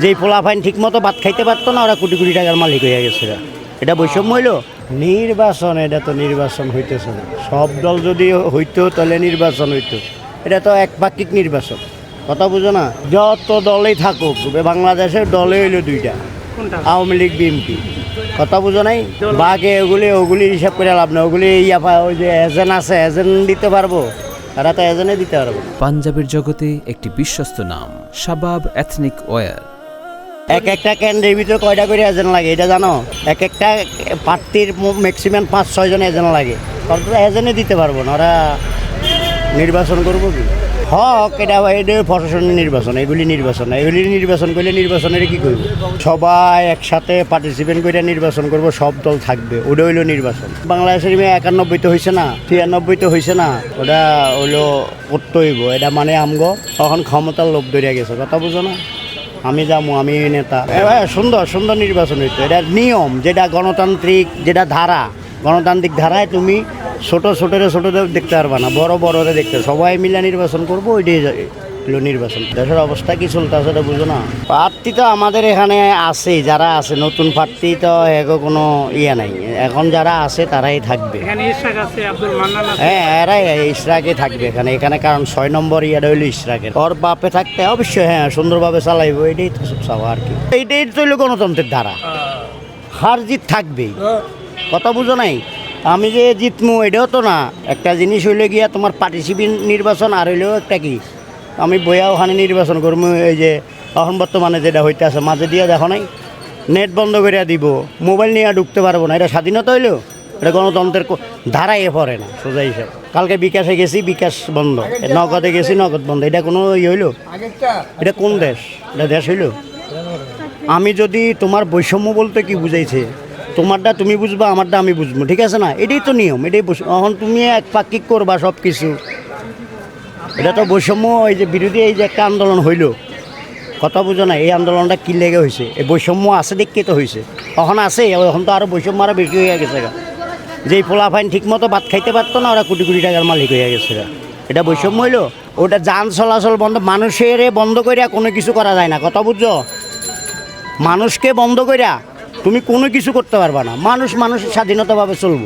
যেই পোলাফাইন ঠিক মতো ভাত খাইতে পারতো না, ওরা কোটি কোটি টাকার মালিক হয়ে গেছে। এটা বৈষম্য হইল? নির্বাচন, এটা তো নির্বাচন হইতেছে না। সব দল যদি হইতো তাহলে নির্বাচন হইতো। এটা তো একপাক্ষিক নির্বাচন, কথা বুঝো না? যত দলেই থাকুক, বাংলাদেশের দলে হইলো দুইটা, আওয়ামী লীগ, বিএনপি। কথা বুঝো নাই? বাঘে ওগুলি হিসাব করে লাভ না। ওগুলি ওই যে এজেন্ট আছে, এজেন্ট দিতে পারবো, তারা তো এজেন্টে দিতে পারবো। পাঞ্জাবের জগতে একটি বিশ্বস্ত নাম শাবাব এথনিক ওয়্যার। এক একটা ক্যান্ডের ভিতরে কয়টা করে এজেন্ট লাগে এটা জানো? এক একটা প্রার্থীর ম্যাক্সিমাম 5-6 জন এজেন্ট লাগে। ওরা এজেন্টে দিতে পারবো না, ওরা নির্বাচন করবো কি? হক এটা প্রশাসনের নির্বাচন, এগুলি নির্বাচন না। এগুলি নির্বাচন করলে নির্বাচনের কি করবো? সবাই একসাথে পার্টিসিপেট করে নির্বাচন করব, সব দল থাকবে, ওটা হইলো নির্বাচন। বাংলাদেশের 91 তো হয়েছে না, 93 তো হয়েছে না, ওটা হইলো করতে হইব। এটা মানে আমগো তখন ক্ষমতার লোভ ধরিয়া গেছে, কথা বুঝো না? আমি যাবো, আমি নেতা। সুন্দর সুন্দর নির্বাচন হইতো। এটা নিয়ম, যেটা গণতান্ত্রিক, যেটা ধারা, গণতান্ত্রিক ধারায় তুমি ছোটদের দেখতে পারবা না, বড়রে দেখতে। সবাই মিলে নির্বাচন করবো, ওইটাই হলো নির্বাচন। দেশের অবস্থা কি চলতেছে এটা বুঝো না? প্রার্থী তো আমাদের এখানে আছে, যারা আছে নতুন প্রার্থী তো কোনো ইয়ে নাই। এখন যারা আছে তারাই থাকবে। হ্যাঁ, এরাই ইশরাকে থাকবে এখানে কারণ 6 নম্বর ইয়াটা হইলো ইশরাকের। ওর বাপে থাকতে অবশ্যই হ্যাঁ সুন্দরভাবে চালাইবো, এটাই তো সব চাওয়া আর কি। এইটাই তো হইলো গণতন্ত্রের ধারা। হার জিত থাকবেই, কথা বুঝো নাই? আমি যে জিতমু এটাও তো না। একটা জিনিস হইলে গিয়া তোমার পার্টিসিপেন্ট নির্বাচন, আর হইলেও একটা কি আমি বইয়া ওখানে নির্বাচন করবো। এই যে এখন বর্তমানে যেটা হইতে আছে, মাঝে দিয়ে দেখো নাই, নেট বন্ধ করে দিব, মোবাইল নিয়ে ঢুকতে পারবো না। এটা স্বাধীনতা হইলো? এটা গণতন্ত্রের ধারায় পড়ে না সোজা হিসাব। কালকে বিকাশে গেছি, বিকাশ বন্ধ। নগদে গেছি, নগদ বন্ধ। এটা কোনো ইয়ে হইলো? এটা কোন দেশ? এটা দেশ হইলো? আমি যদি তোমার বৈষম্য বলতে কি বুঝাইছে, তোমারটা তুমি বুঝবা, আমারটা আমি বুঝবো, ঠিক আছে না? এটাই তো নিয়ম, এটাই এখন তুমি একপাক্ষিক করবা সব কিছু। এটা তো বৈষম্য। এই যে বিরোধী এই যে একটা আন্দোলন হইলো, কথা বুঝো না? এই আন্দোলনটা কি লেগে হয়েছে? এই বৈষম্য আছে দেখতে তো হয়েছে। এখন আছে, এখন তো আরও বৈষম্য আরও বেশি হয়ে গেছে। যেই পোলাফাইন ঠিক মতো ভাত খাইতে পারতো না, ওরা কোটি কোটি টাকার মালিক হয়ে গেছে। এটা বৈষম্য হইলো? ওটা যান চলাচল বন্ধ, মানুষের বন্ধ করিয়া কোনো কিছু করা যায় না, কথা বুঝছো? মানুষকে বন্ধ করিয়া তুমি কোনো কিছু করতে পারবা না। মানুষের স্বাধীনতাভাবে চলবো।